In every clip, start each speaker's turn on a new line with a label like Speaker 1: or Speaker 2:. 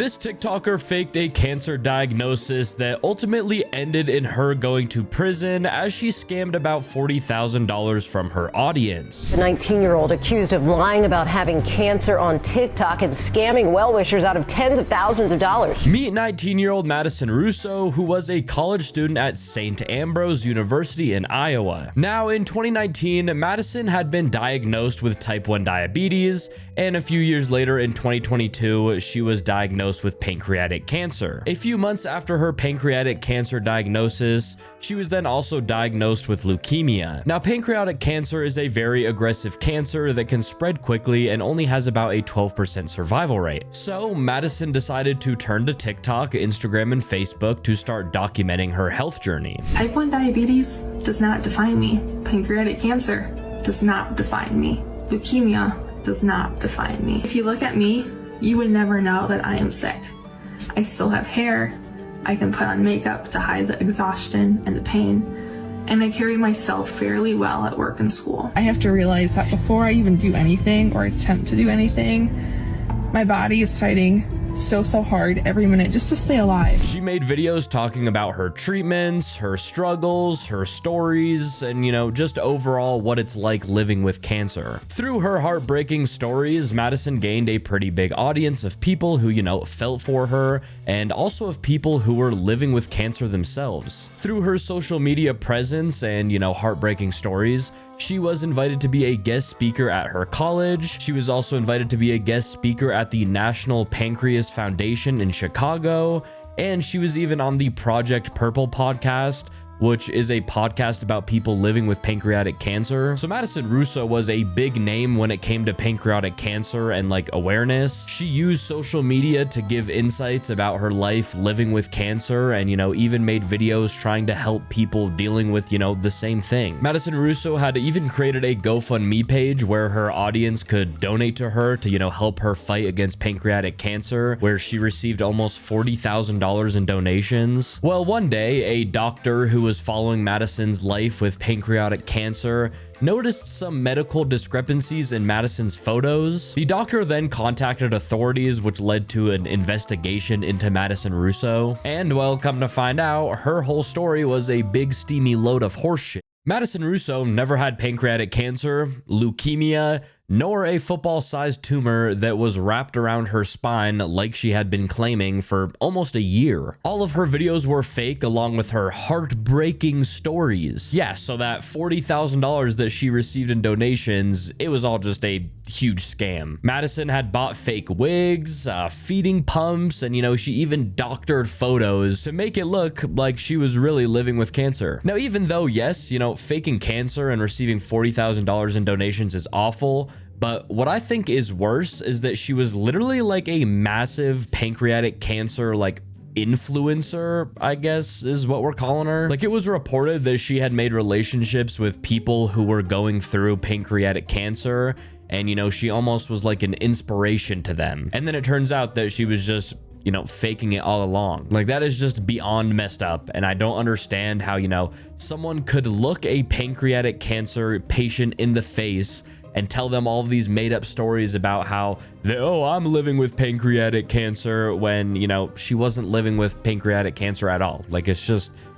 Speaker 1: This TikToker faked a cancer diagnosis that ultimately ended in her going to prison as she scammed about $40,000 from her audience.
Speaker 2: The 19-year-old accused of lying about having cancer on TikTok and scamming well-wishers out of tens of thousands of dollars.
Speaker 1: Meet 19-year-old Madison Russo, who was a college student at St. Ambrose University in Iowa. Now, in 2019, Madison had been diagnosed with type 1 diabetes, and a few years later in 2022, she was diagnosed with pancreatic cancer. A few months after her pancreatic cancer diagnosis, she was then also diagnosed with leukemia. Now, pancreatic cancer is a very aggressive cancer that can spread quickly and only has about a 12% survival rate. So, Madison decided to turn to TikTok, Instagram, and Facebook to start documenting her health journey.
Speaker 3: Type 1 diabetes does not define me. Pancreatic cancer does not define me. Leukemia does not define me. If you look at me, you would never know that I am sick. I still have hair. I can put on makeup to hide the exhaustion and the pain, and I carry myself fairly well at work and school. I have to realize that before I even do anything or attempt to do anything, my body is fighting so hard every minute just to stay alive.
Speaker 1: She made videos talking about her treatments, her struggles, her stories, and just overall what it's like living with cancer. Through her heartbreaking stories, Madison gained a pretty big audience of people who, felt for her, and also of people who were living with cancer themselves. Through her social media presence and, heartbreaking stories, she was invited to be a guest speaker at her college. She was also invited to be a guest speaker at the National Pancreas Foundation in Chicago, and she was even on the Project Purple podcast, which is a podcast about people living with pancreatic cancer. So Madison Russo was a big name when it came to pancreatic cancer and awareness. She used social media to give insights about her life living with cancer and, even made videos trying to help people dealing with, the same thing. Madison Russo had even created a GoFundMe page where her audience could donate to her to, help her fight against pancreatic cancer, where she received almost $40,000 in donations. Well, one day, a doctor who was following Madison's life with pancreatic cancer noticed some medical discrepancies in Madison's photos. The doctor then contacted authorities, which led to an investigation into Madison Russo. And well, come to find out, her whole story was a big steamy load of horseshit. Madison Russo never had pancreatic cancer, leukemia, nor a football-sized tumor that was wrapped around her spine like she had been claiming for almost a year. All of her videos were fake, along with her heartbreaking stories. Yeah, so that $40,000 that she received in donations, it was all just a huge scam. Madison had bought fake wigs, feeding pumps, and she even doctored photos to make it look like she was really living with cancer. Now, even though, yes, faking cancer and receiving $40,000 in donations is awful, but what I think is worse is that she was literally like a massive pancreatic cancer influencer, I guess is what we're calling her. It was reported that she had made relationships with people who were going through pancreatic cancer, and she almost was like an inspiration to them. And then it turns out that she was just faking it all along. That is just beyond messed up. And I don't understand how, someone could look a pancreatic cancer patient in the face and tell them all these made up stories about how I'm living with pancreatic cancer when, she wasn't living with pancreatic cancer at all.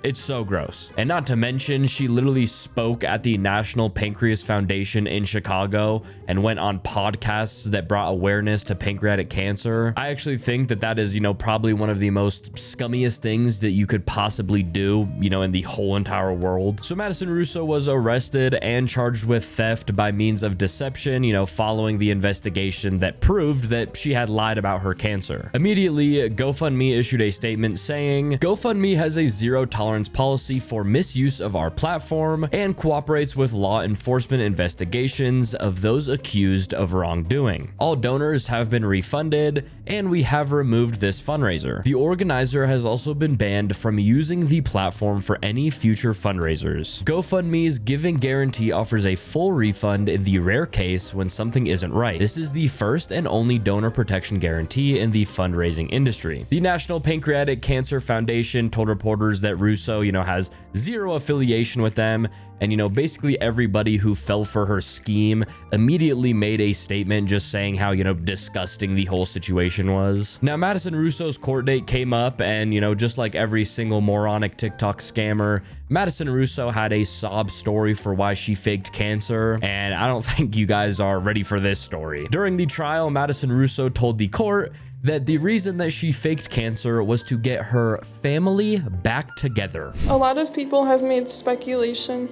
Speaker 1: It's so gross. And not to mention, she literally spoke at the National Pancreas Foundation in Chicago and went on podcasts that brought awareness to pancreatic cancer. I actually think that that is, probably one of the most scummiest things that you could possibly do, in the whole entire world. So Madison Russo was arrested and charged with theft by means of deception, following the investigation that proved that she had lied about her cancer. Immediately, GoFundMe issued a statement saying, "GoFundMe has a zero tolerance policy for misuse of our platform and cooperates with law enforcement investigations of those accused of wrongdoing. All donors have been refunded, and we have removed this fundraiser. The organizer has also been banned from using the platform for any future fundraisers. GoFundMe's giving guarantee offers a full refund in the rare case when something isn't right. This is the first and only donor protection guarantee in the fundraising industry." The National Pancreatic Cancer Foundation told reporters that Russo Russo, you know, has zero affiliation with them. And, you know, basically everybody who fell for her scheme immediately made a statement just saying how, you know, disgusting the whole situation was. Now, Madison Russo's court date came up, and, you know, just like every single moronic TikTok scammer, Madison Russo had a sob story for why she faked cancer, and I don't think you guys are ready for this story. During the trial, Madison Russo told the court that the reason that she faked cancer was to get her family back together.
Speaker 4: A lot of people have made speculation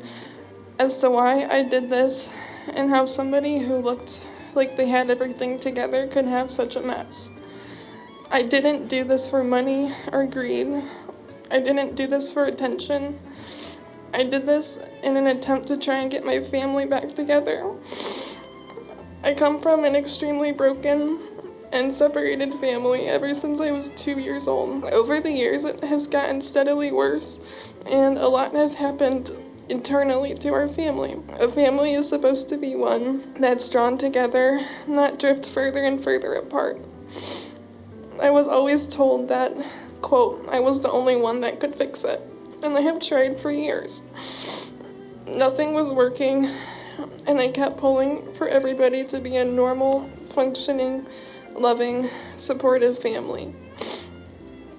Speaker 4: as to why I did this and how somebody who looked like they had everything together could have such a mess. I didn't do this for money or greed. I didn't do this for attention. I did this in an attempt to try and get my family back together. I come from an extremely broken and separated family ever since I was 2 years old. Over the years, it has gotten steadily worse, and a lot has happened internally to our family. A family is supposed to be one that's drawn together, not drift further and further apart. I was always told that, quote, I was the only one that could fix it, and I have tried for years. Nothing was working, and I kept pulling for everybody to be a normal, functioning, loving, supportive family.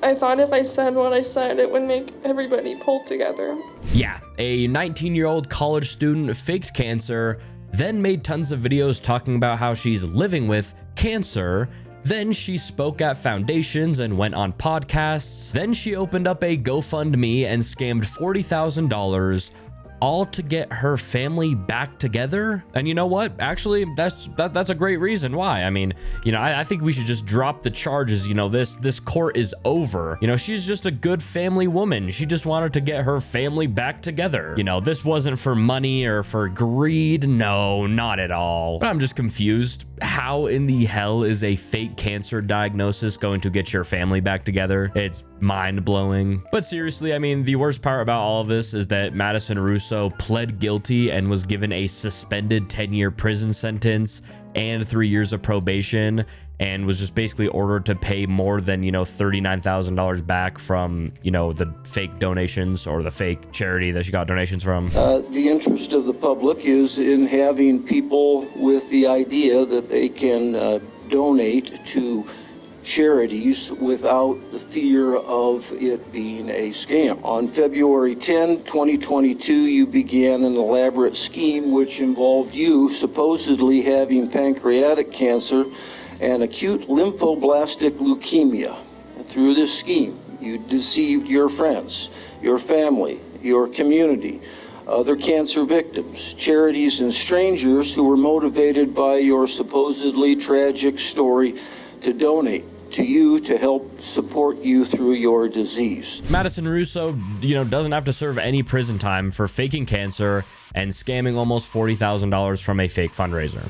Speaker 4: I thought if I said what I said, it would make everybody pull together.
Speaker 1: Yeah, a 19-year-old college student faked cancer, then made tons of videos talking about how she's living with cancer. Then she spoke at foundations and went on podcasts. Then she opened up a GoFundMe and scammed $40,000, all to get her family back together. And you know what? Actually, that's a great reason why. I mean, you know, I think we should just drop the charges. You know, this court is over. You know, she's just a good family woman. She just wanted to get her family back together. You know, this wasn't for money or for greed. No, not at all. But I'm just confused. How in the hell is a fake cancer diagnosis going to get your family back together? It's mind-blowing. But seriously, I mean, the worst part about all of this is that Madison Russo pled guilty and was given a suspended 10-year prison sentence and 3 years of probation, and was just basically ordered to pay more than, you know, $39,000 back from, you know, the fake donations or the fake charity that she got donations from.
Speaker 5: The interest of the public is in having people with the idea that they can donate to charities without the fear of it being a scam. On February 10, 2022, you began an elaborate scheme which involved you supposedly having pancreatic cancer and acute lymphoblastic leukemia. And through this scheme, you deceived your friends, your family, your community, other cancer victims, charities, and strangers who were motivated by your supposedly tragic story to donate to you to help support you through your disease.
Speaker 1: Madison Russo, you know, doesn't have to serve any prison time for faking cancer and scamming almost $40,000 from a fake fundraiser.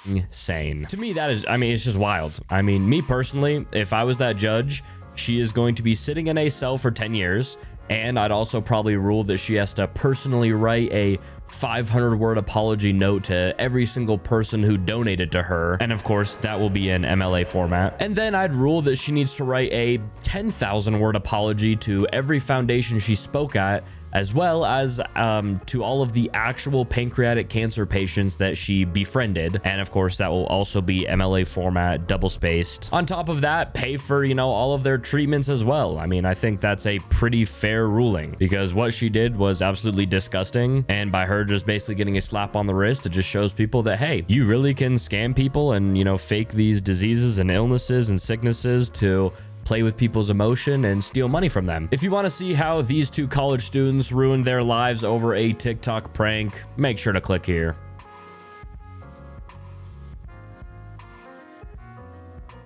Speaker 1: Insane. To me, that is, I mean, it's just wild. I mean, me personally, if I was that judge, she is going to be sitting in a cell for 10 years. And I'd also probably rule that she has to personally write a 500-word apology note to every single person who donated to her. And of course, that will be in MLA format. And then I'd rule that she needs to write a 10,000-word apology to every foundation she spoke at, as well as to all of the actual pancreatic cancer patients that she befriended. And of course, that will also be MLA format, double-spaced. On top of that, pay for, you know, all of their treatments as well. I mean, I think that's a pretty fair ruling, because what she did was absolutely disgusting. And by her just basically getting a slap on the wrist, it just shows people that, hey, you really can scam people and, you know, fake these diseases and illnesses and sicknesses to play with people's emotion and steal money from them. If you want to see how these two college students ruined their lives over a TikTok prank, make sure to click here.